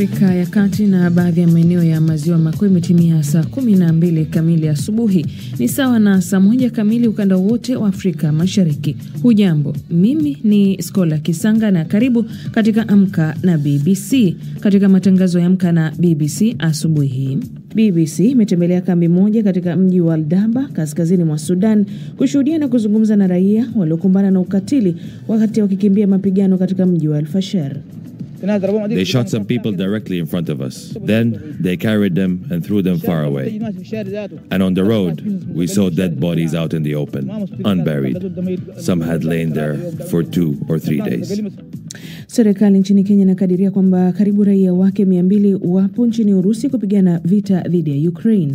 Afrika ya Kati na baadhi ya maeneo ya maziwa makuu imetimia saa 12 kamili asubuhi. Ni sawa na saa 1 kamili ukanda wote wa Afrika Mashariki. Hujambo, mimi ni Skola Kisanga na karibu katika Amka na BBC. Katika matangazo ya Amka na BBC asubuhi hii, BBC imetembelea kambi moja katika mji wa Aldaba kaskazini mwa Sudan kushuhudia na kuzungumza na raia waliokumbana na ukatili wakati wakikimbia mapigano katika mji wa Al-Fashar. They shot some people directly in front of us. Then they carried them and threw them far away. And on the road, we saw dead bodies out in the open, unburied. Some had lain there for 2 or 3 days. Serikali nchini Kenya inakadiria kwamba karibu raia wake 200 wapo nchini Urusi kupigana vita dhidi ya Ukraine.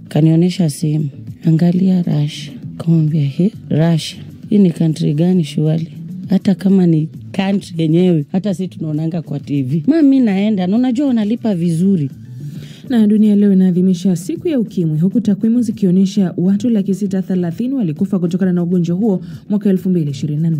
Kanionyesha simu, angalia Russia. Kumwambia Russia, hii ni country gani shwali? Hata kama ni country yenyewe, hata sisi tunaonanga kwa TV. Mimi naenda, na unajua wanalipa vizuri. Na dunia leo inaadhimisha siku ya ukimwi, huku takwimu zikionyesha watu 630 walikufa kutokana na ugonjwa huo mwaka 2024.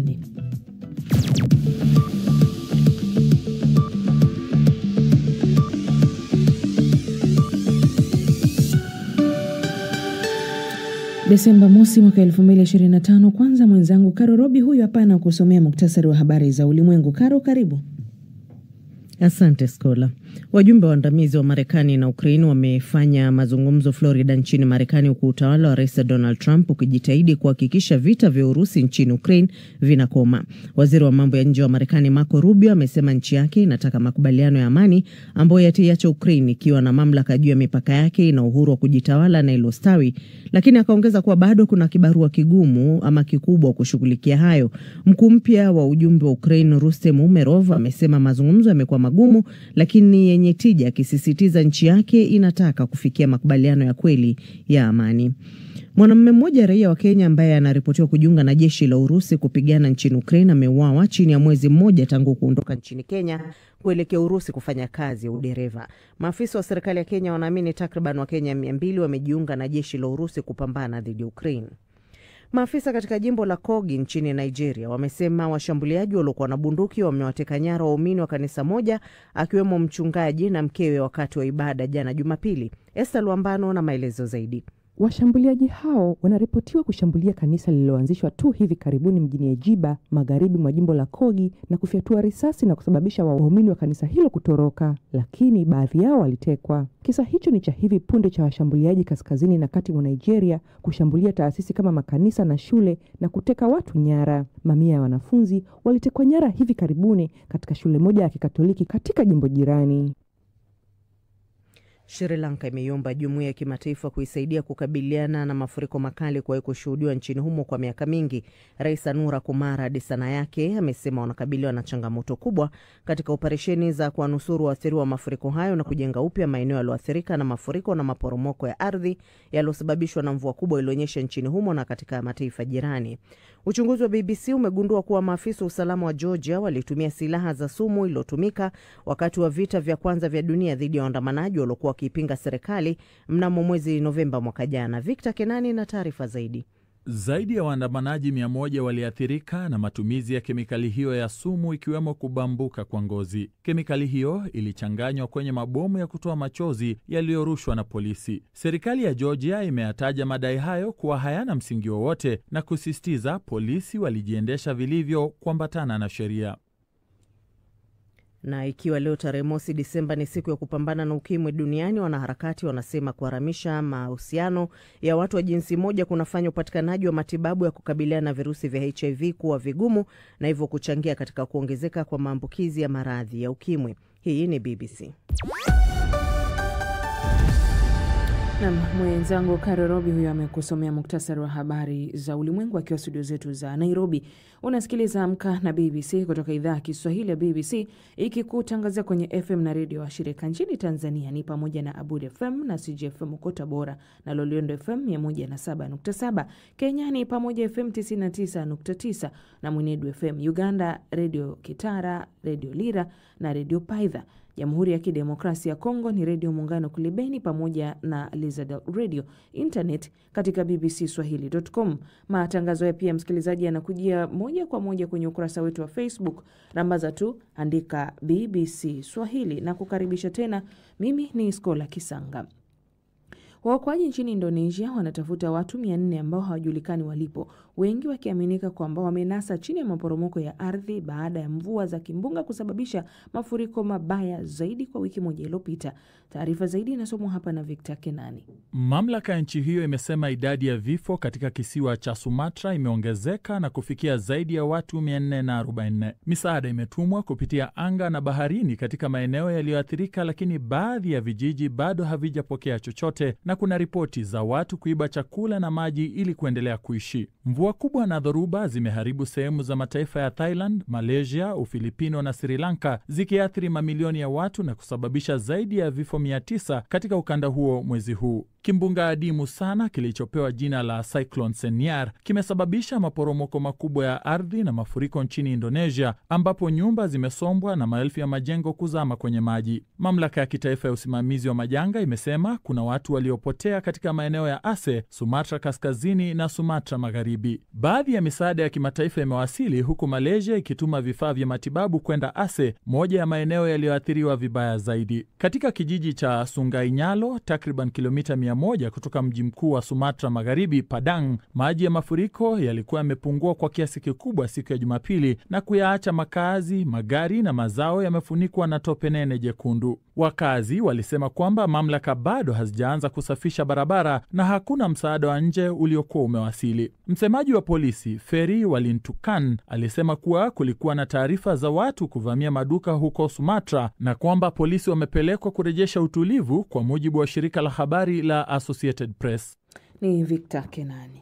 Desemba mosi mwaka 2025. Kwanza mwenzangu Karo Robi huyu hapa na kusomea muktasari wa habari za ulimwengu. Karo, karibu. Asante Skola. Wajumbe waandamizi wa Marekani na Ukraine wamefanya mazungumzo Florida nchini Marekani, huku utawala wa Rais Donald Trump ukijitahidi kuhakikisha vita vya Urusi nchini Ukraine vinakoma. Waziri wa mambo ya nje wa Marekani Marco Rubio amesema nchi yake inataka makubaliano ya amani ambayo yataiacha Ukraine ikiwa na mamlaka juu ya mipaka yake na uhuru wa kujitawala na ilostawi, lakini akaongeza kuwa bado kuna kibarua kigumu ama kikubwa kushughulikia hayo. Mkuu mpya wa ujumbe wa Ukraine Rustem Umerov amesema mazungumzo yamekuwa magumu lakini yenye tija, akisisitiza nchi yake inataka kufikia makubaliano ya kweli ya amani. Mwanamume mmoja raia wa Kenya ambaye anaripotiwa kujiunga na jeshi la Urusi kupigana nchini Ukraine ameuawa chini ya mwezi mmoja tangu kuondoka nchini Kenya kuelekea Urusi kufanya kazi ya udereva. Maafisa wa serikali ya Kenya wanaamini takriban wa Kenya 200 wamejiunga na jeshi la Urusi kupambana dhidi ya Ukraine. Maafisa katika jimbo la Kogi nchini Nigeria wamesema washambuliaji waliokuwa na bunduki wamewateka nyara waumini wa kanisa moja akiwemo mchungaji na mkewe wakati wa ibada jana Jumapili. Esther Luambano na maelezo zaidi. Washambuliaji hao wanaripotiwa kushambulia kanisa lililoanzishwa tu hivi karibuni mjini Ejiba, magharibi mwa jimbo la Kogi, na kufyatua risasi na kusababisha waumini wa kanisa hilo kutoroka, lakini baadhi yao walitekwa. Kisa hicho ni cha hivi punde cha washambuliaji kaskazini na kati mwa Nigeria kushambulia taasisi kama makanisa na shule na kuteka watu nyara. Mamia ya wanafunzi walitekwa nyara hivi karibuni katika shule moja ya Kikatoliki katika jimbo jirani. Sri Lanka imeiomba jumuiya ya kimataifa kuisaidia kukabiliana na mafuriko makali kwa kushuhudiwa nchini humo kwa miaka mingi. Rais Anura Kumara Dissanayake amesema wanakabiliwa na changamoto kubwa katika operesheni za kuwanusuru waathiriwa wa mafuriko hayo na kujenga upya maeneo yaliyoathirika na mafuriko na maporomoko ya ardhi yaliyosababishwa na mvua kubwa iliyonyesha nchini humo na katika mataifa jirani. Uchunguzi wa BBC umegundua kuwa maafisa wa usalama wa Georgia walitumia silaha za sumu iliyotumika wakati wa vita vya kwanza vya dunia dhidi ya waandamanaji waliokuwa wakipinga serikali mnamo mwezi Novemba mwaka jana. Victor Kenani na taarifa zaidi. Zaidi ya waandamanaji 100 waliathirika na matumizi ya kemikali hiyo ya sumu, ikiwemo kubambuka kwa ngozi. Kemikali hiyo ilichanganywa kwenye mabomu ya kutoa machozi yaliyorushwa na polisi. Serikali ya Georgia imeyataja madai hayo kuwa hayana msingi wowote na kusisitiza polisi walijiendesha vilivyo kuambatana na sheria. Na ikiwa leo tarehe mosi Disemba ni siku ya kupambana na ukimwi duniani, wanaharakati wanasema kuharamisha mahusiano ya watu wa jinsi moja kunafanya upatikanaji wa matibabu ya kukabiliana na virusi vya HIV kuwa vigumu na hivyo kuchangia katika kuongezeka kwa maambukizi ya maradhi ya ukimwi. Hii ni BBC. Na mwenzangu Karo Robi huyo amekusomea muktasari wa habari za ulimwengu akiwa studio zetu za Nairobi. Unasikiliza Amka na BBC kutoka idhaa ya Kiswahili ya BBC ikikutangazia kwenye FM na redio wa shirika nchini Tanzania ni pamoja na Abud FM na CGFM huko Tabora na Loliondo FM 107.7. Kenya ni pamoja FM 99.9 na Mwenedu FM. Uganda Radio Kitara, Radio Lira na Radio Paidha. Jamhuri ya Kidemokrasia ya Kongo ni Redio Muungano kule Beni pamoja na Lizard Radio. Internet katika bbcswahili.com. Matangazo ya pia msikilizaji yanakujia moja kwa moja kwenye ukurasa wetu wa Facebook. Rambaza tu andika BBC Swahili na kukaribisha tena. Mimi ni Skola Kisanga. Waokoaji nchini Indonesia wanatafuta watu 400 ambao hawajulikani walipo, wengi wakiaminika kwamba wamenasa chini ya maporomoko ya ardhi baada ya mvua za kimbunga kusababisha mafuriko mabaya zaidi kwa wiki moja iliyopita. Taarifa zaidi inasomwa hapa na Victor Kenani. Mamlaka ya nchi hiyo imesema idadi ya vifo katika kisiwa cha Sumatra imeongezeka na kufikia zaidi ya watu 444. Misaada imetumwa kupitia anga na baharini katika maeneo yaliyoathirika, lakini baadhi ya vijiji bado havijapokea chochote na kuna ripoti za watu kuiba chakula na maji ili kuendelea kuishi. Mvua kubwa na dhoruba zimeharibu sehemu za mataifa ya Thailand, Malaysia, Ufilipino na Sri Lanka, zikiathiri mamilioni ya watu na kusababisha zaidi ya vifo 900 katika ukanda huo mwezi huu. Kimbunga adimu sana kilichopewa jina la Cyclone Senyar kimesababisha maporomoko makubwa ya ardhi na mafuriko nchini Indonesia, ambapo nyumba zimesombwa na maelfu ya majengo kuzama kwenye maji. Mamlaka ya kitaifa ya usimamizi wa majanga imesema kuna watu waliopotea katika maeneo ya Aceh, Sumatra Kaskazini na Sumatra Magharibi. Baadhi ya misaada ya kimataifa imewasili, huku Malaysia ikituma vifaa vya matibabu kwenda Aceh, moja ya maeneo yaliyoathiriwa vibaya zaidi. Katika kijiji cha Sungai Nyalo, takriban kilomita 100 kutoka mji mkuu wa Sumatra Magharibi, Padang, maji ya mafuriko yalikuwa yamepungua kwa kiasi kikubwa siku ya Jumapili na kuyaacha makazi, magari na mazao yamefunikwa na tope nene jekundu. Wakazi walisema kwamba mamlaka bado hazijaanza kusafisha barabara na hakuna msaada wa nje uliokuwa umewasili. Msemaji wa polisi, Ferry Walintukan, alisema kuwa kulikuwa na taarifa za watu kuvamia maduka huko Sumatra na kwamba polisi wamepelekwa kurejesha utulivu, kwa mujibu wa shirika la habari la Associated Press. Ni Victor Kenani.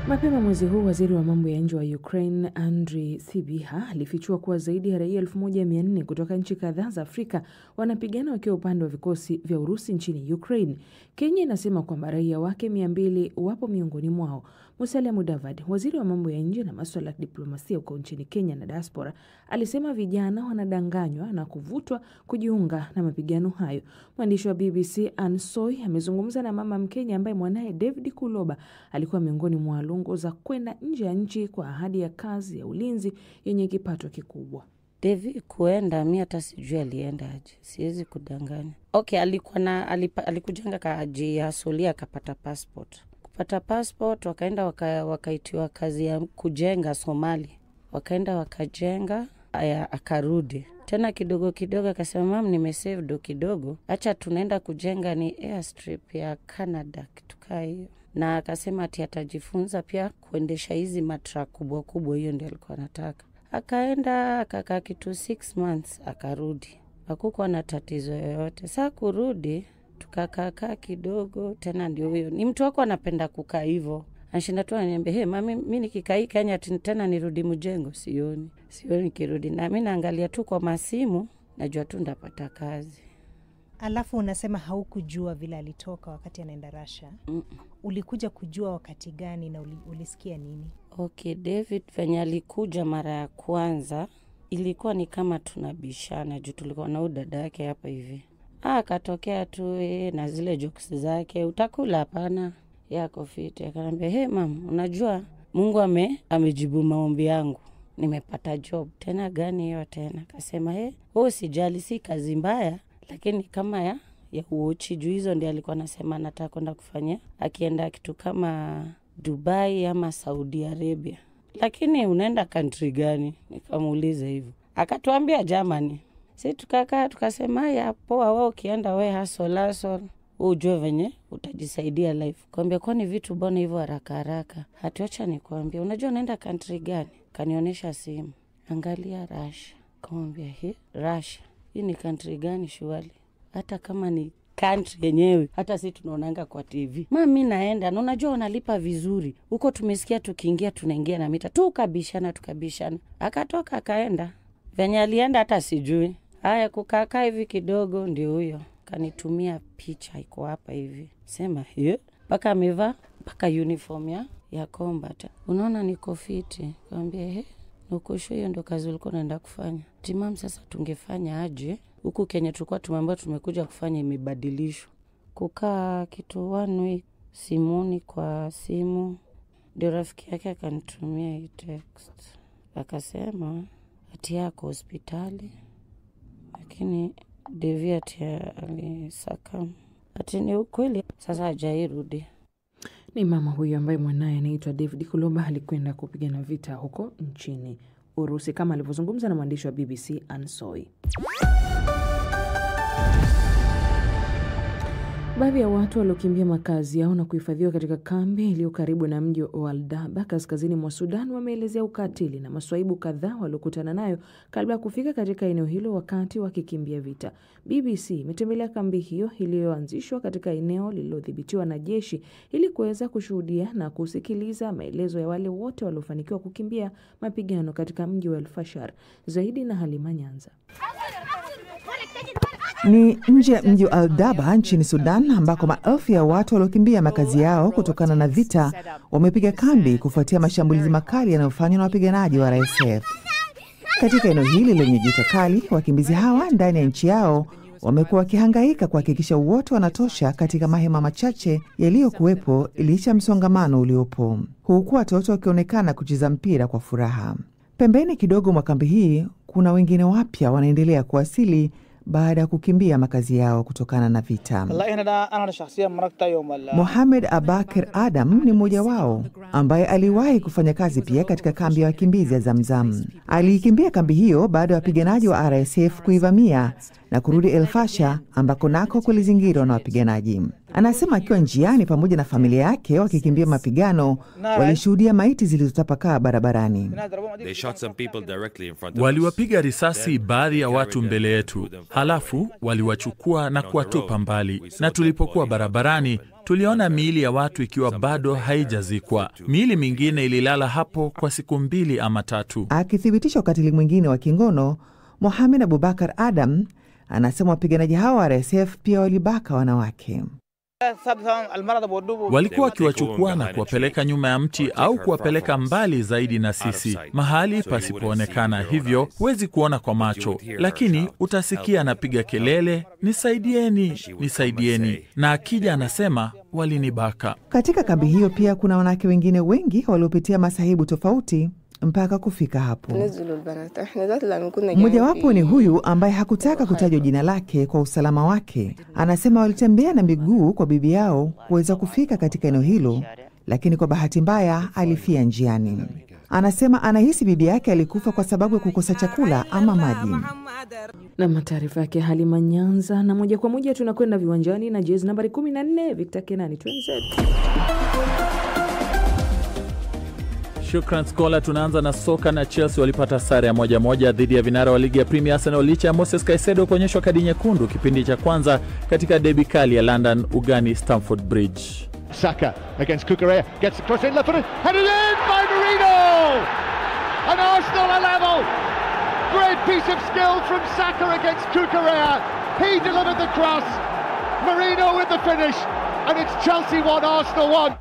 Mapema mwezi huu waziri wa mambo ya nje wa Ukraine Andriy Sybiha alifichua kuwa zaidi ya raia 1400 kutoka nchi kadhaa za Afrika wanapigana wakiwa upande wa vikosi vya Urusi nchini Ukraine. Kenya inasema kwamba raia wake 200 wapo miongoni mwao. Musalia Mudavadi, waziri wa mambo ya nje na masuala ya diplomasia huko nchini Kenya na diaspora, alisema vijana wanadanganywa na kuvutwa kujiunga na mapigano hayo. Mwandishi wa BBC Ansoi amezungumza na mama Mkenya ambaye mwanae David Kuloba alikuwa miongoni mwa walongo za kwenda nje ya nchi kwa ahadi ya kazi ya ulinzi yenye kipato kikubwa. David kuenda, mimi hata sijui alienda aje. Siwezi kudanganya. Okay, alikujanga kaji ya Solia akapata passport. Kupata passport wakaenda wakaitiwa kazi ya kujenga Somali. Wakaenda wakajenga, akarudi. Tena kidogo kidogo akasema mam, nimesave do kidogo. Acha tunaenda kujenga ni airstrip ya Canada kituka hiyo. Na akasema ati atajifunza pia kuendesha hizi matra kubwa kubwa, hiyo ndio alikuwa anataka. Akaenda akakaa kitu 6 months akarudi. Hakukuwa na tatizo yoyote. Sasa kurudi tukakaa kidogo, tena ndio huyo. Ni mtu wako anapenda kukaa hivyo. Anashinda tu ananiambia, "Hey mami, mimi nikikaa Kenya tena nirudi mjengo sioni kirudi." Na mimi naangalia tu kwa masimu, najua tu ndapata kazi. Alafu unasema haukujua vile alitoka wakati anaenda Russia. Ulikuja kujua wakati gani na ulisikia nini? Okay, David venye alikuja mara ya kwanza ilikuwa ni kama tunabishana juu tulikuwa na dada yake hapa hivi. Akatokea tu na zile jokes zake, utakula hapana, yako fiti. Akaniambia, "Hey mam, unajua Mungu amejibu maombi yangu. Nimepata job." Tena gani hiyo tena? Akasema, "Hey, usijali, si kazi mbaya, lakini kama ya uochi." Juu hizo ndio alikuwa anasema anataka kwenda kufanya, akienda kitu kama Dubai ama Saudi Arabia. Lakini unaenda country gani? Nikamuuliza hivyo. Akatuambia Germany. Sisi tukakaa tukasema, "Ya poa, wewe ukienda wewe hustle, ujue venye utajisaidia life." Kwambia, "Kwani vitu mbona hivyo haraka?" Hatuacha nikwambia, "Unajua unaenda country gani?" Kanionyesha simu. Angalia Russia. Kwambia, Russia. Hii ni country gani shwali? Hata kama ni country yenyewe, hata sisi tunaonanga kwa TV. Mimi naenda, na unajua wanalipa vizuri. Huko tumesikia tukiingia tunaingia na mita. Tukabishana. Akatoka akaenda. Venye alienda hata sijui. Haya kukaa hivi kidogo ndio huyo. Kanitumia picha iko hapa hivi. Sema, "Paka amevaa paka uniform ya combat. Unaona niko fiti." Kaambia, Nukosho hiyo ndo kazi ulikuwa unaenda kufanya. Timam, sasa tungefanya aje? Huku Kenya tulikuwa tumeambiwa tumekuja kufanya imebadilishwa. Kukaa kitu 1 week simuni kwa simu. Ndio rafiki yake akanitumia hii text. Akasema ati yako hospitali. Lakini Devi ati alisaka. Ati ni ukweli sasa hajairudi. Ni mama huyu ambaye mwanae anaitwa David Kulomba alikwenda kupigana vita huko nchini Urusi, kama alivyozungumza na mwandishi wa BBC Ansoi. Baadhi ya watu waliokimbia makazi yao na kuhifadhiwa katika kambi iliyo karibu na mji wa Aldaba kaskazini mwa Sudan wameelezea ukatili na maswaibu kadhaa waliokutana nayo kabla ya kufika katika eneo hilo wakati wakikimbia vita. BBC imetembelea kambi hiyo iliyoanzishwa katika eneo lililodhibitiwa na jeshi ili kuweza kushuhudia na kusikiliza maelezo ya wale wote waliofanikiwa kukimbia mapigano katika mji wa El Fashar. Zaidi na Halima Nyanza. Ni nje ya mji wa Aldaba nchini Sudan ambako maelfu ya watu waliokimbia makazi yao kutokana na vita wamepiga kambi kufuatia mashambulizi makali yanayofanywa na wapiganaji wa RSF. Katika eneo hili lenye joto kali, wakimbizi hawa ndani ya nchi yao wamekuwa wakihangaika kuhakikisha wote wanatosha katika mahema machache yaliyokuwepo licha ya msongamano uliopo, huku watoto wakionekana kucheza mpira kwa furaha. Pembeni kidogo mwa kambi hii kuna wengine wapya wanaendelea kuwasili baada ya kukimbia makazi yao kutokana na vita. Mohamed Abakir Adam ni mmoja wao ambaye aliwahi kufanya kazi pia katika kambi ya wakimbizi ya Zamzam. Alikimbia kambi hiyo baada ya wapiganaji wa RSF kuivamia na kurudi El Fasher ambako nako kulizingirwa na wapiganaji. Anasema akiwa njiani pamoja na familia yake wakikimbia mapigano, walishuhudia maiti zilizotapakaa barabarani. Waliwapiga risasi baadhi ya watu mbele yetu, halafu waliwachukua na kuwatupa mbali. Na tulipokuwa barabarani, tuliona miili ya watu ikiwa bado haijazikwa. Miili mingine ililala hapo kwa siku 2 ama 3. Akithibitisha ukatili mwingine wa kingono, Mohamed Abubakar Adam anasema wapiganaji hao wa RSF pia walibaka wanawake. Walikuwa wakiwachukua na kuwapeleka nyuma ya mti au kuwapeleka mbali zaidi na sisi, mahali pasipoonekana, hivyo huwezi kuona kwa macho, lakini utasikia anapiga kelele, nisaidieni, nisaidieni, na akija anasema walinibaka. Katika kambi hiyo pia kuna wanawake wengine wengi waliopitia masahibu tofauti mpaka kufika hapo. Mmoja wapo ni huyu ambaye hakutaka kutajwa jina lake kwa usalama wake. Anasema walitembea na miguu kwa bibi yao kuweza kufika katika eneo hilo, lakini kwa bahati mbaya alifia njiani. Anasema anahisi bibi yake alikufa kwa sababu ya kukosa chakula ama maji. Na mataarifa yake Halima Nyanza. Na moja kwa moja tunakwenda viwanjani na jezi nambari 14 Victor Kenani. Shukran Skola. Tunaanza na soka na Chelsea walipata sare ya 1-1 dhidi ya vinara wa ligi ya Premier Arsenal licha ya Moses Caicedo kuonyeshwa kadi nyekundu kipindi cha kwanza katika derby kali ya London ugani Stamford Bridge. Saka against Cucurella gets the cross in left foot, headed in by Marino, and Arsenal are level. Great piece of skill from Saka against Cucurella. He delivered the cross, Marino with the finish, and it's Chelsea 1, Arsenal 1.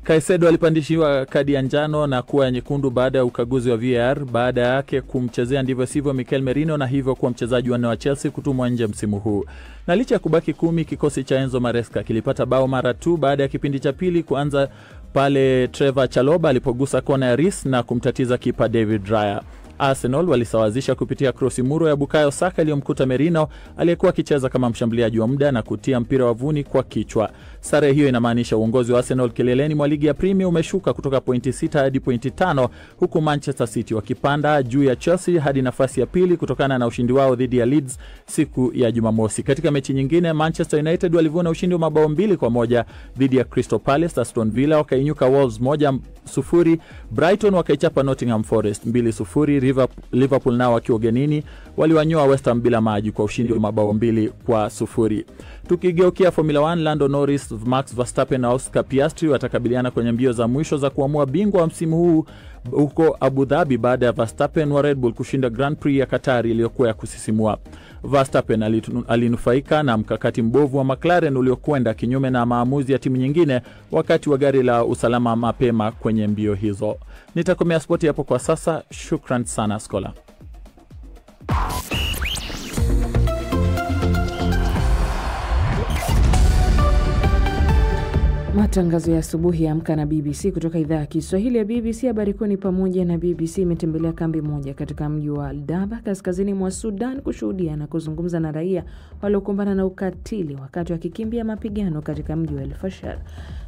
Caicedo alipandishiwa kadi ya njano na kuwa nyekundu baada ya ukaguzi wa VAR baada yake kumchezea ndivyo sivyo Mikel Merino, na hivyo kuwa mchezaji wanne wa Chelsea kutumwa nje msimu huu. Na licha ya kubaki 10, kikosi cha Enzo Maresca kilipata bao mara tu baada ya kipindi cha pili kuanza pale Trevor Chalobah alipogusa kona ya Reece na kumtatiza kipa David Raya. Arsenal walisawazisha kupitia krosi muro ya Bukayo Saka iliyomkuta Merino aliyekuwa akicheza kama mshambuliaji wa muda na kutia mpira wavuni kwa kichwa. Sare hiyo inamaanisha uongozi wa Arsenal kileleni mwa ligi ya Premier umeshuka kutoka pointi 6 hadi pointi 5, huku Manchester City wakipanda juu ya Chelsea hadi nafasi ya pili kutokana na ushindi wao dhidi ya Leeds siku ya Jumamosi. Katika mechi nyingine, Manchester United walivuna ushindi wa mabao 2-1 dhidi ya Crystal Palace. Aston Villa wakainyuka Wolves 1-0. Brighton wakaichapa Nottingham Forest 2-0. Liverpool nao wakiwa ugenini waliwanyoa West Ham bila maji kwa ushindi wa mabao 2-0. Tukigeukia Formula 1, Lando Norris, Max Verstappen na Oscar Piastri watakabiliana kwenye mbio za mwisho za kuamua bingwa wa msimu huu huko Abu Dhabi baada ya Verstappen wa Red Bull kushinda Grand Prix ya Qatar iliyokuwa ya kusisimua. Verstappen alinufaika na mkakati mbovu wa McLaren uliokwenda kinyume na maamuzi ya timu nyingine wakati wa gari la usalama mapema kwenye mbio hizo. Nitakomea spoti hapo kwa sasa. Shukran sana Skola. Matangazo ya asubuhi ya Amka na BBC kutoka idhaa ya Kiswahili ya BBC. Habari kuu ni pamoja na BBC imetembelea kambi moja katika mji wa Al-Daba kaskazini mwa Sudan kushuhudia na kuzungumza na raia waliokumbana na ukatili wakati wakikimbia mapigano katika mji wa El-Fashar.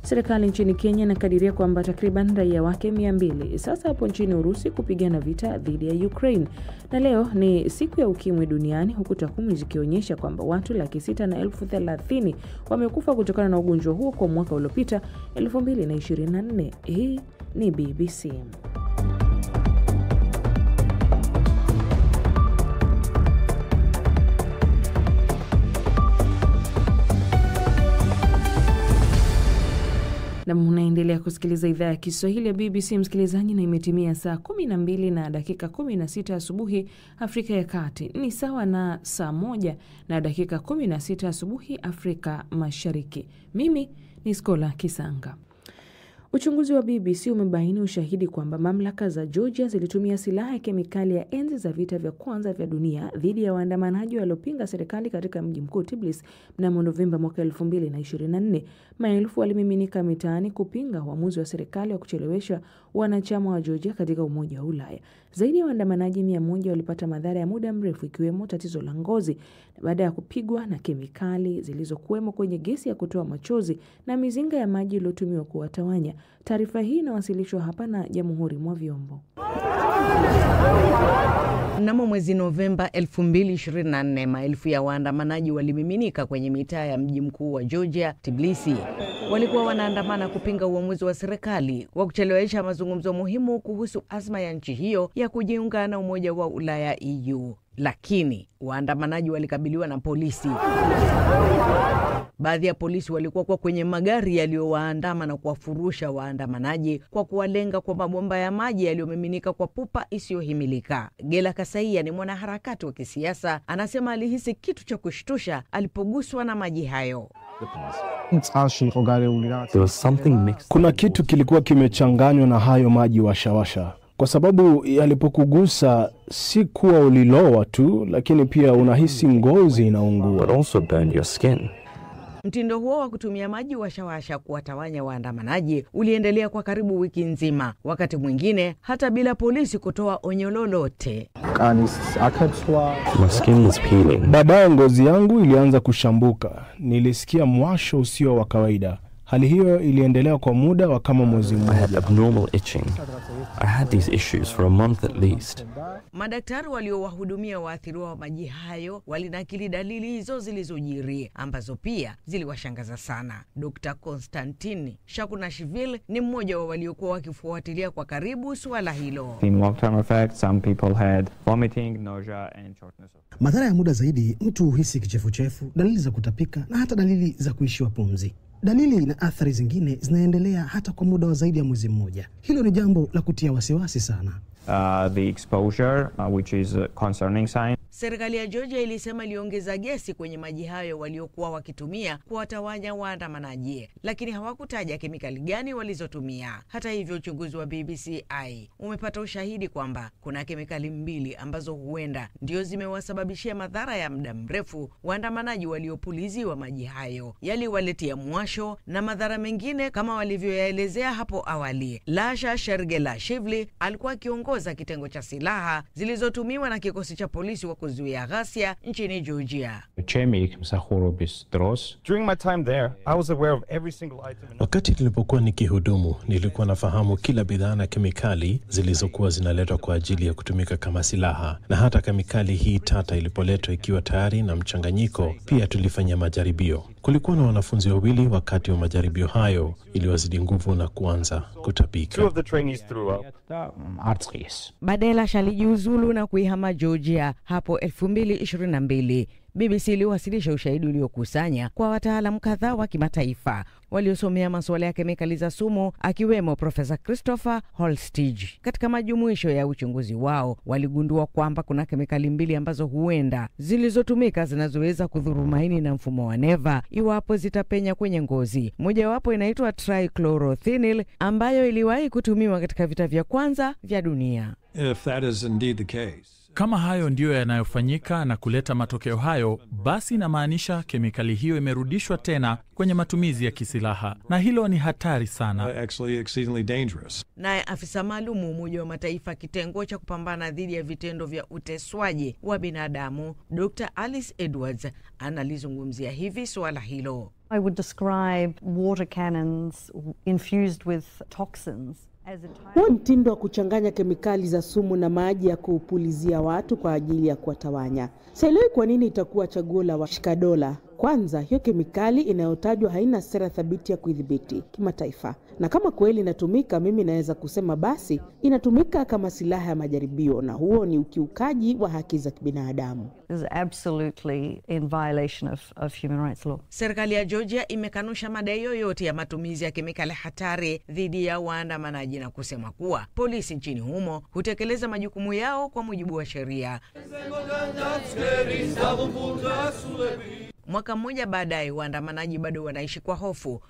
Serikali nchini Kenya inakadiria kwamba takriban raia wake 200 sasa hapo nchini Urusi kupigana vita dhidi ya Ukraine. Na leo ni siku ya ukimwi duniani, huku takwimu zikionyesha kwamba watu 630,000 wamekufa kutokana na ugonjwa huo kwa mwaka uliopita 2024. Hii ni BBC. Na mnaendelea kusikiliza idhaa ya Kiswahili ya BBC msikilizaji, na imetimia saa 12 na dakika 16 asubuhi Afrika ya Kati. Ni sawa na saa 1 na dakika 16 asubuhi Afrika Mashariki. Mimi ni Skola Kisanga. Uchunguzi wa BBC umebaini ushahidi kwamba mamlaka za Georgia zilitumia silaha ya kemikali ya enzi za vita vya kwanza vya dunia dhidi ya waandamanaji waliopinga serikali katika mji mkuu Tbilisi mnamo Novemba mwaka 2024. Maelfu walimiminika mitaani kupinga uamuzi wa serikali wa kuchelewesha wanachama wa Georgia katika Umoja wa Ulaya. Zaidi ya waandamanaji 100 walipata madhara ya muda mrefu, ikiwemo tatizo la ngozi baada ya kupigwa na kemikali zilizokuwemo kwenye gesi ya kutoa machozi na mizinga ya maji iliyotumiwa kuwatawanya. Taarifa hii inawasilishwa hapa na Jamhuri mwa Vyombo. Mnamo mwezi Novemba 2024, maelfu ya waandamanaji walimiminika kwenye mitaa ya mji mkuu wa Georgia, Tbilisi. Walikuwa wanaandamana kupinga uamuzi wa serikali wa kuchelewesha mazungumzo muhimu kuhusu azma ya nchi hiyo ya kujiunga na Umoja wa Ulaya EU. Lakini waandamanaji walikabiliwa na polisi. Baadhi ya polisi walikuwa kwenye magari yaliyowaandama na kuwafurusha waandamanaji kwa kuwalenga kwa mabomba ya maji yaliyomiminika kwa pupa isiyohimilika. Gela Kasaia ni mwanaharakati wa kisiasa, anasema alihisi kitu cha kushtusha alipoguswa na maji hayo. Kuna kitu kilikuwa kimechanganywa na hayo maji washawasha. Kwa sababu yalipokugusa si kuwa ulilowa tu, lakini pia unahisi ngozi inaungua. Mtindo huo wa kutumia maji washawasha kuwatawanya waandamanaji uliendelea kwa karibu wiki nzima, wakati mwingine hata bila polisi kutoa onyo lolote. Baadaye ngozi yangu ilianza kushambuka. Nilisikia mwasho usio wa kawaida. Hali hiyo iliendelea kwa muda wa kama mwezi mmoja. I had these issues for a month at least. Madaktari waliowahudumia waathiriwa wa maji hayo walinakili dalili hizo zilizojiri, ambazo pia ziliwashangaza sana. Dr. Konstantin Shakunashvili ni mmoja wa waliokuwa wakifuatilia kwa karibu suala hilo. In long-term effects, some people had vomiting, nausea and shortness of... Madhara ya muda zaidi, mtu huhisi kichefuchefu, dalili za kutapika na hata dalili za kuishiwa pumzi. Dalili na athari zingine zinaendelea hata kwa muda wa zaidi ya mwezi mmoja. Hilo ni jambo la kutia wasiwasi sana. The exposure, which is a concerning sign. Serikali ya Georgia ilisema iliongeza gesi kwenye maji hayo waliokuwa wakitumia kuwatawanya waandamanaji, lakini hawakutaja kemikali gani walizotumia. Hata hivyo, uchunguzi wa BBCI umepata ushahidi kwamba kuna kemikali 2 ambazo huenda ndio zimewasababishia madhara ya muda mrefu waandamanaji waliopuliziwa maji hayo. Yaliwaletea mwasho na madhara mengine kama walivyoyaelezea hapo awali. Lasha Shergelashvili alikuwa kiongoza kitengo cha silaha zilizotumiwa na kikosi cha polisi wa kuzuia ghasia nchini Georgia. During my time there, I was aware of every single item. Wakati nilipokuwa nikihudumu, nilikuwa nafahamu kila bidhaa na kemikali zilizokuwa zinaletwa kwa ajili ya kutumika kama silaha, na hata kemikali hii tata ilipoletwa ikiwa tayari na mchanganyiko, pia tulifanya majaribio. Kulikuwa na wanafunzi 2 wakati wa majaribio hayo, iliwazidi nguvu na kuanza kutapika. 2 of the trainees threw up. Badala alijiuzulu na kuihama Georgia hapo 2022. BBC iliwasilisha ushahidi uliokusanya kwa wataalamu kadhaa wa kimataifa waliosomea masuala ya kemikali za sumu, akiwemo Profesa Christopher Holstige. Katika majumuisho ya uchunguzi wao, waligundua kwamba kuna kemikali mbili ambazo huenda zilizotumika zinazoweza kudhuru maini na mfumo wa neva iwapo zitapenya kwenye ngozi. Mojawapo inaitwa trichlorothinyl ambayo iliwahi kutumiwa katika vita vya kwanza vya dunia. If that is indeed the case, kama hayo ndiyo yanayofanyika na kuleta matokeo hayo, basi inamaanisha kemikali hiyo imerudishwa tena kwenye matumizi ya kisilaha, na hilo ni hatari sana. Actually exceedingly dangerous. Naye afisa maalum wa Umoja wa Mataifa kitengo cha kupambana dhidi ya vitendo vya uteswaji wa binadamu, Dr. Alice Edwards, analizungumzia hivi suala hilo. I would describe water cannons infused with toxins. Huo mtindo wa kuchanganya kemikali za sumu na maji ya kupulizia watu kwa ajili ya kuwatawanya. Sielewi kwa nini itakuwa chaguo la washikadola. Kwanza, hiyo kemikali inayotajwa haina sera thabiti ya kuidhibiti kimataifa. Na kama kweli inatumika, mimi naweza kusema basi inatumika kama silaha ya majaribio, na huo ni ukiukaji wa haki za kibinadamu. Is absolutely in violation of human rights law. Serikali ya Georgia imekanusha madai yoyote ya matumizi ya kemikali hatari dhidi ya waandamanaji na kusema kuwa polisi nchini humo hutekeleza majukumu yao kwa mujibu wa sheria. Mwaka mmoja baadaye, waandamanaji bado wanaishi kwa hofu.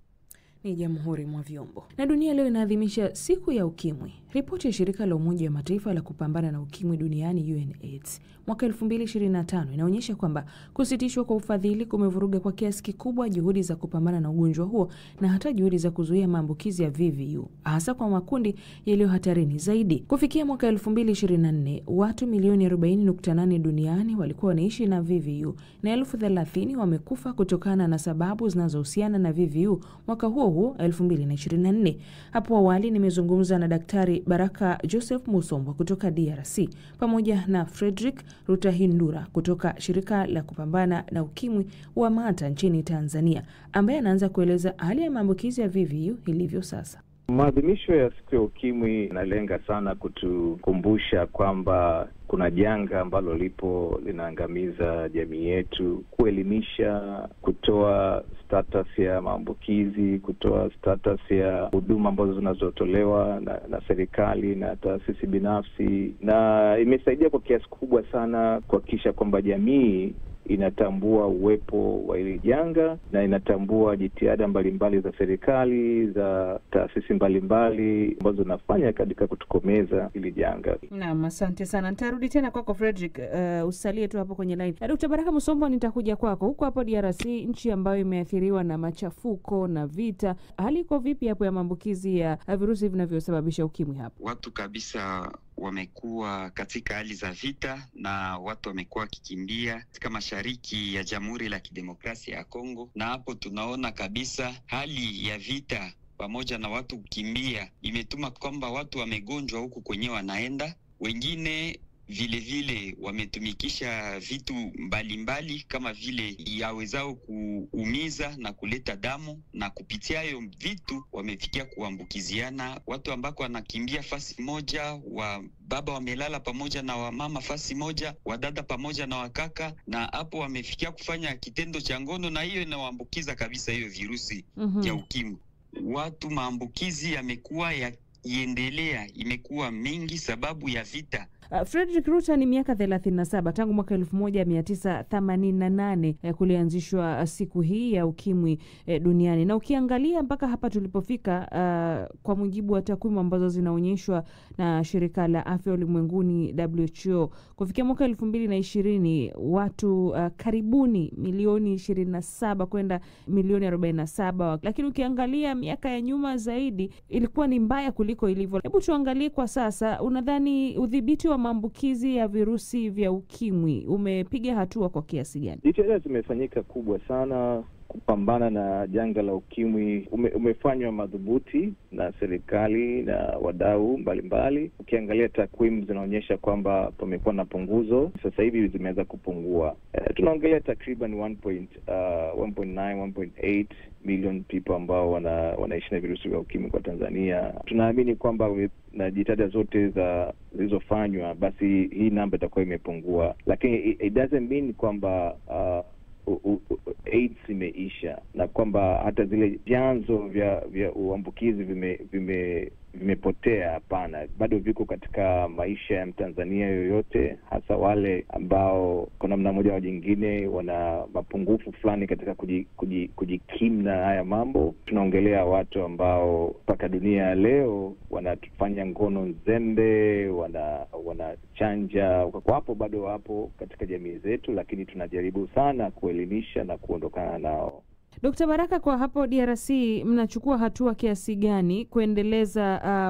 Ni Jamhuri mwa Vyombo. Na dunia leo inaadhimisha siku ya ukimwi. Ripoti ya shirika la Umoja wa Mataifa la kupambana na ukimwi duniani UNAIDS mwaka 2025 inaonyesha kwamba kusitishwa kwa ufadhili kumevuruga kwa kiasi kikubwa juhudi za kupambana na ugonjwa huo na hata juhudi za kuzuia maambukizi ya VVU, hasa kwa makundi yaliyo hatarini zaidi. Kufikia mwaka 2024, watu milioni 40.8 duniani walikuwa wanaishi na VVU na 30,000 wamekufa kutokana na sababu zinazohusiana na VVU mwaka huo 2024. Hapo awali nimezungumza na Daktari Baraka Joseph Musombo kutoka DRC pamoja na Frederick Rutahindura kutoka shirika la kupambana na ukimwi wa Mata nchini Tanzania, ambaye anaanza kueleza hali ya maambukizi ya VVU ilivyo sasa. Maadhimisho ya siku ya ukimwi inalenga sana kutukumbusha kwamba kuna janga ambalo lipo linaangamiza jamii yetu, kuelimisha, kutoa status ya maambukizi, kutoa status ya huduma ambazo zinazotolewa na serikali na taasisi binafsi, na imesaidia kwa kiasi kubwa sana kuhakikisha kwamba jamii inatambua uwepo wa hili janga na inatambua jitihada mbalimbali za serikali, za taasisi mbalimbali ambazo zinafanya katika kutokomeza hili janga. Naam, asante sana. Nitarudi tena kwako Frederick, usalie tu hapo kwenye line. Dr. Baraka Musombo, nitakuja kwako. Huko hapo DRC, nchi ambayo imeathiriwa na machafuko na vita, hali iko vipi hapo ya maambukizi ya virusi vinavyosababisha ukimwi hapo? Watu kabisa wamekuwa katika hali za vita na watu wamekuwa kikimbia katika mashariki ya Jamhuri la Kidemokrasia ya Kongo, na hapo tunaona kabisa hali ya vita pamoja na watu kukimbia imetuma kwamba watu wamegonjwa huku kwenye wanaenda, wengine vile vile wametumikisha vitu mbalimbali kama vile yawezao kuumiza na kuleta damu, na kupitia hayo vitu wamefikia kuambukiziana. Watu ambako wanakimbia fasi moja, wa baba wamelala pamoja na wamama fasi moja, wadada pamoja na wakaka, na hapo wamefikia kufanya kitendo cha ngono, na hiyo inawaambukiza kabisa hiyo virusi ya ukimwi. Watu maambukizi yamekuwa yakiendelea, imekuwa mingi sababu ya vita. Frederick Ruta, ni miaka 37 tangu mwaka 1988 kulianzishwa siku hii ya ukimwi duniani, na ukiangalia mpaka hapa tulipofika, kwa mujibu wa takwimu ambazo zinaonyeshwa na shirika la afya ulimwenguni WHO, kufikia mwaka 2020 watu karibuni milioni 27 kwenda milioni 47, lakini ukiangalia miaka ya nyuma zaidi ilikuwa ni mbaya kuliko ilivyo. Hebu tuangalie kwa sasa, unadhani udhibiti wa maambukizi ya virusi vya ukimwi umepiga hatua kwa kiasi gani? Jitihada zimefanyika kubwa sana kupambana na janga la ukimwi umefanywa madhubuti na serikali na wadau mbalimbali. Ukiangalia takwimu zinaonyesha kwamba pamekuwa na punguzo, sasa hivi zimeweza kupungua. Tunaongelea takriban 1.8 million people ambao wanaishi na virusi vya ukimwi kwa Tanzania. Tunaamini kwamba na jitihada zote zilizofanywa, basi hii namba itakuwa imepungua, lakini it doesn't mean kwamba AIDS imeisha na kwamba hata zile vyanzo vya uambukizi vimepotea. Hapana, bado viko katika maisha ya Mtanzania yoyote, hasa wale ambao kwa namna moja au nyingine wana mapungufu fulani katika kujikimu na haya mambo. Tunaongelea watu ambao mpaka dunia leo wanafanya ngono nzembe, wanachanja, kwa hapo bado wapo katika jamii zetu, lakini tunajaribu sana kuelimisha na kuondokana nao. Dkt. Baraka, kwa hapo DRC mnachukua hatua kiasi gani kuendeleza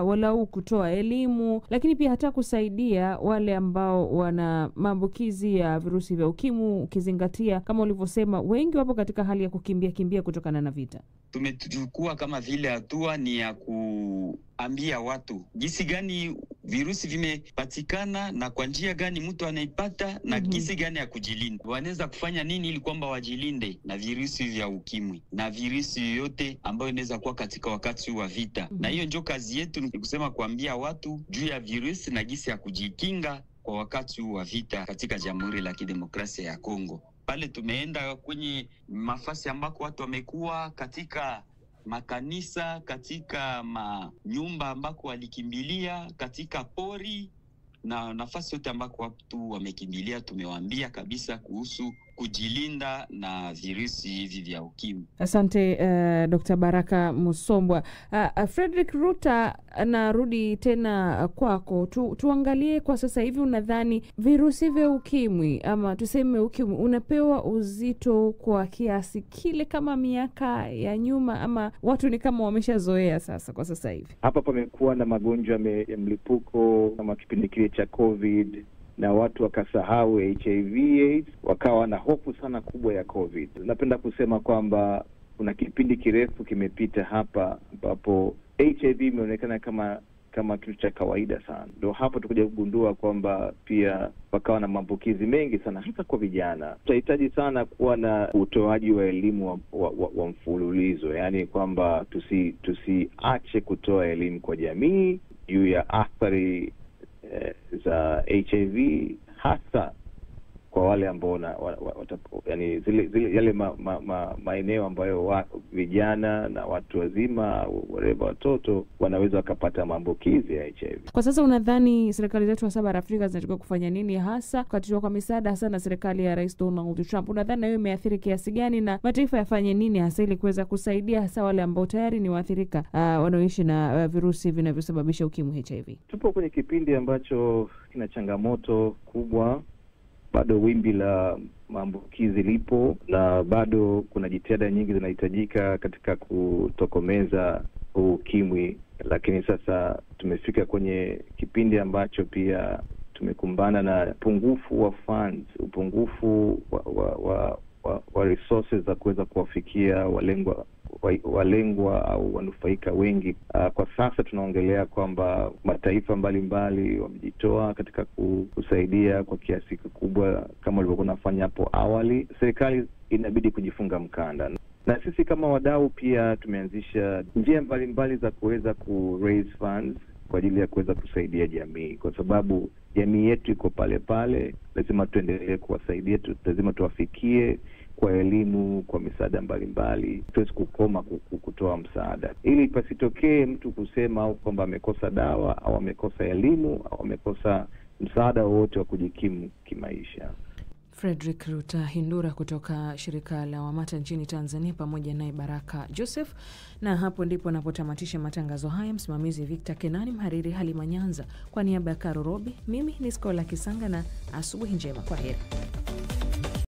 walau kutoa elimu, lakini pia hata kusaidia wale ambao wana maambukizi ya virusi vya ukimwi, ukizingatia kama ulivyosema wengi wapo katika hali ya kimbia kutokana na vita? Tumechukua kama vile hatua ni ya kuambia watu jinsi gani virusi vimepatikana na kwa njia gani mtu anaipata na jinsi gani ya kujilinda. Wanaweza kufanya nini ili kwamba wajilinde na virusi vya ukimwi na virusi yoyote ambayo inaweza kuwa katika wakati wa vita. Na hiyo ndio kazi yetu, ni kusema kuambia watu juu ya virusi na jinsi ya kujikinga kwa wakati wa vita katika Jamhuri la Kidemokrasia ya Kongo. Pale tumeenda kwenye mafasi ambako watu wamekuwa katika makanisa, katika manyumba ambako walikimbilia, katika pori na nafasi yote ambako watu wamekimbilia. Tumewaambia kabisa kuhusu kujilinda na virusi hivi vya ukimwi. Asante Dr. Baraka Musombwa. Frederick Ruta, narudi tena kwako. Tuangalie kwa sasa hivi, unadhani virusi vya ukimwi ama tuseme ukimwi unapewa uzito kwa kiasi kile kama miaka ya nyuma, ama watu ni kama wameshazoea sasa kwa sasa hivi? Hapa pamekuwa na magonjwa ya mlipuko kama kipindi kile cha COVID, na watu wakasahau HIV/AIDS, wakawa na hofu sana kubwa ya COVID. Napenda kusema kwamba kuna kipindi kirefu kimepita hapa ambapo HIV imeonekana kama kitu cha kawaida sana. Ndio hapo tukuja kugundua kwamba pia wakawa na maambukizi mengi sana hasa kwa vijana. Tutahitaji sana kuwa na utoaji wa elimu wa mfululizo, yaani kwamba tusiache kutoa elimu kwa jamii juu ya athari za HIV, hasa kwa wale ambao yani yale maeneo ambayo vijana na watu wazima wareba watoto wanaweza wakapata maambukizi ya HIV. Kwa sasa unadhani serikali zetu hasa bara Afrika zinatakiwa kufanya nini hasa katiwa kwa misaada hasa na serikali ya Rais Donald Trump? Unadhani hiyo imeathiri kiasi gani, na mataifa yafanye nini hasa ili kuweza kusaidia hasa wale ambao tayari ni waathirika wanaoishi na virusi vinavyosababisha ukimwi HIV? Tupo kwenye kipindi ambacho kina changamoto kubwa. Bado wimbi la maambukizi lipo na bado kuna jitihada nyingi zinahitajika katika kutokomeza ukimwi, lakini sasa tumefika kwenye kipindi ambacho pia tumekumbana na upungufu wa funds, upungufu wa resources za kuweza kuwafikia walengwa au wanufaika wengi. Kwa sasa tunaongelea kwamba mataifa mbalimbali wamejitoa katika kusaidia kwa kiasi kikubwa kama walivyokuwa nafanya hapo awali. Serikali inabidi kujifunga mkanda, na sisi kama wadau pia tumeanzisha njia mbalimbali za kuweza raise funds kwa ajili ya kuweza kusaidia jamii, kwa sababu jamii yetu iko pale. Lazima tuendelee kuwasaidia, lazima tuwafikie kwa elimu, kwa misaada mbalimbali. Tuwezi kukoma kutoa msaada, ili pasitokee mtu kusema au kwamba amekosa dawa au amekosa elimu au amekosa msaada wowote wa kujikimu kimaisha. Frederick Ruta Hindura kutoka shirika la Wamata nchini Tanzania, pamoja naye Baraka Joseph. Na hapo ndipo napotamatisha matangazo haya. Msimamizi Victor Kenani, mhariri Halima Nyanza. Kwa niaba ya Karo Robi, mimi ni Skola Kisanga na asubuhi njema. Kwa heri.